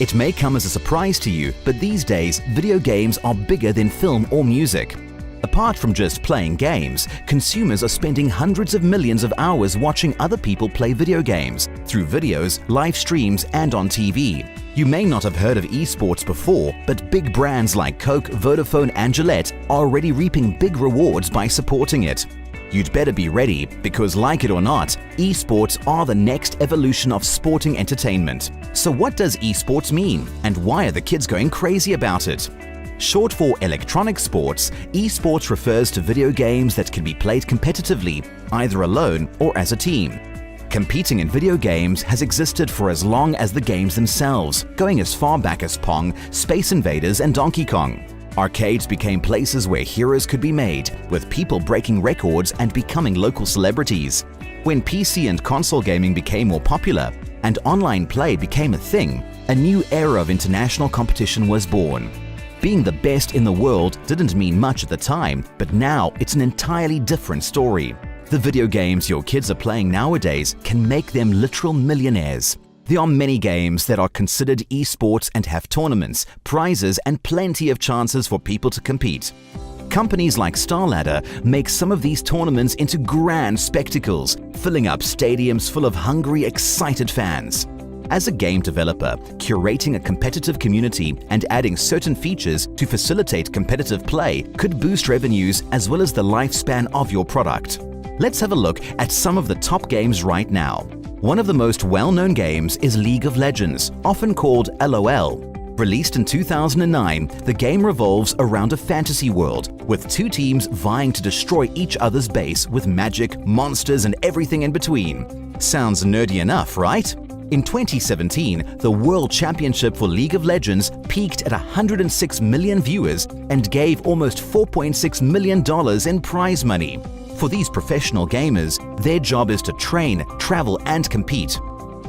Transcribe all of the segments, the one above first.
It may come as a surprise to you, but these days, video games are bigger than film or music. Apart from just playing games, consumers are spending hundreds of millions of hours watching other people play video games through videos, live streams, and on TV. You may not have heard of esports before, but big brands like Coke, Vodafone, and Gillette are already reaping big rewards by supporting it. You'd better be ready because, like it or not, esports are the next evolution of sporting entertainment. So what does esports mean, and why are the kids going crazy about it? Short for electronic sports, esports refers to video games that can be played competitively, either alone or as a team. Competing in video games has existed for as long as the games themselves, going as far back as Pong, Space Invaders, and Donkey Kong. Arcades became places where heroes could be made, with people breaking records and becoming local celebrities. When PC and console gaming became more popular and online play became a thing, a new era of international competition was born. Being the best in the world didn't mean much at the time, but now it's an entirely different story. The video games your kids are playing nowadays can make them literal millionaires. There are many games that are considered esports and have tournaments, prizes, and plenty of chances for people to compete. Companies like StarLadder make some of these tournaments into grand spectacles, filling up stadiums full of hungry, excited fans. As a game developer, curating a competitive community and adding certain features to facilitate competitive play could boost revenues as well as the lifespan of your product. Let's have a look at some of the top games right now. One of the most well-known games is League of Legends, often called LOL. Released in 2009, the game revolves around a fantasy world, with two teams vying to destroy each other's base with magic, monsters, and everything in between. Sounds nerdy enough, right? In 2017, the World Championship for League of Legends peaked at 106 million viewers and gave almost $4.6 million in prize money. For these professional gamers, their job is to train, travel, and compete.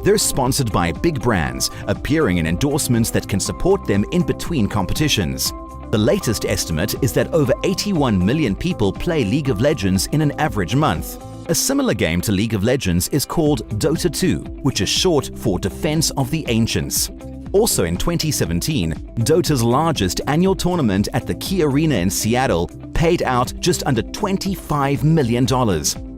They're sponsored by big brands, appearing in endorsements that can support them in between competitions. The latest estimate is that over 81 million people play League of Legends in an average month. A similar game to League of Legends is called Dota 2, which is short for Defense of the Ancients. Also in 2017, Dota's largest annual tournament at the Key Arena in Seattle paid out just under $25 million.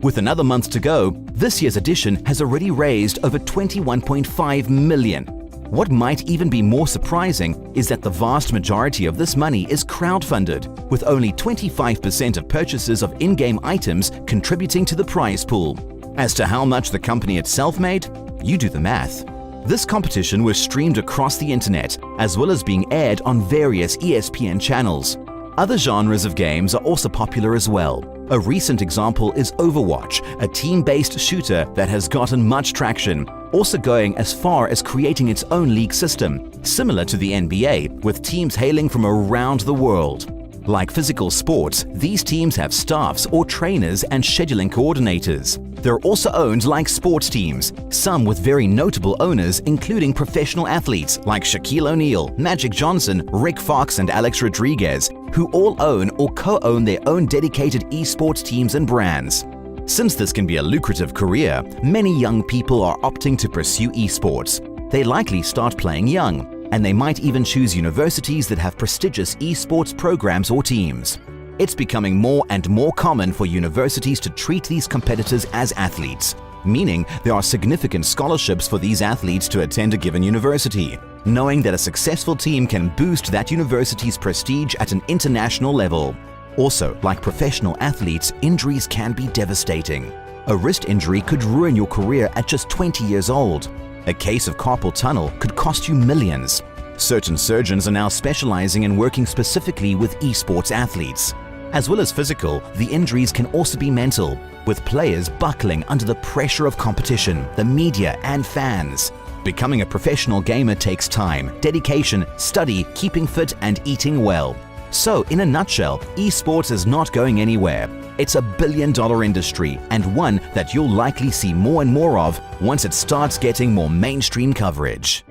With another month to go, this year's edition has already raised over $21.5 million. What might even be more surprising is that the vast majority of this money is crowdfunded, with only 25% of purchases of in-game items contributing to the prize pool. As to how much the company itself made, you do the math. This competition was streamed across the internet, as well as being aired on various ESPN channels. Other genres of games are also popular as well. A recent example is Overwatch, a team-based shooter that has gotten much traction, also going as far as creating its own league system, similar to the NBA, with teams hailing from around the world. Like physical sports, these teams have staffs or trainers and scheduling coordinators. They're also owned like sports teams, some with very notable owners including professional athletes like Shaquille O'Neal, Magic Johnson, Rick Fox, and Alex Rodriguez, who all own or co-own their own dedicated esports teams and brands. Since this can be a lucrative career, many young people are opting to pursue esports. They likely start playing young, and they might even choose universities that have prestigious esports programs or teams. It's becoming more and more common for universities to treat these competitors as athletes, meaning there are significant scholarships for these athletes to attend a given university, knowing that a successful team can boost that university's prestige at an international level. Also, like professional athletes, injuries can be devastating. A wrist injury could ruin your career at just 20 years old. A case of carpal tunnel could cost you millions. Certain surgeons are now specializing in working specifically with esports athletes. As well as physical, the injuries can also be mental, with players buckling under the pressure of competition, the media, and fans. Becoming a professional gamer takes time, dedication, study, keeping fit, and eating well. So, in a nutshell, esports is not going anywhere. It's a billion-dollar industry, and one that you'll likely see more and more of once it starts getting more mainstream coverage.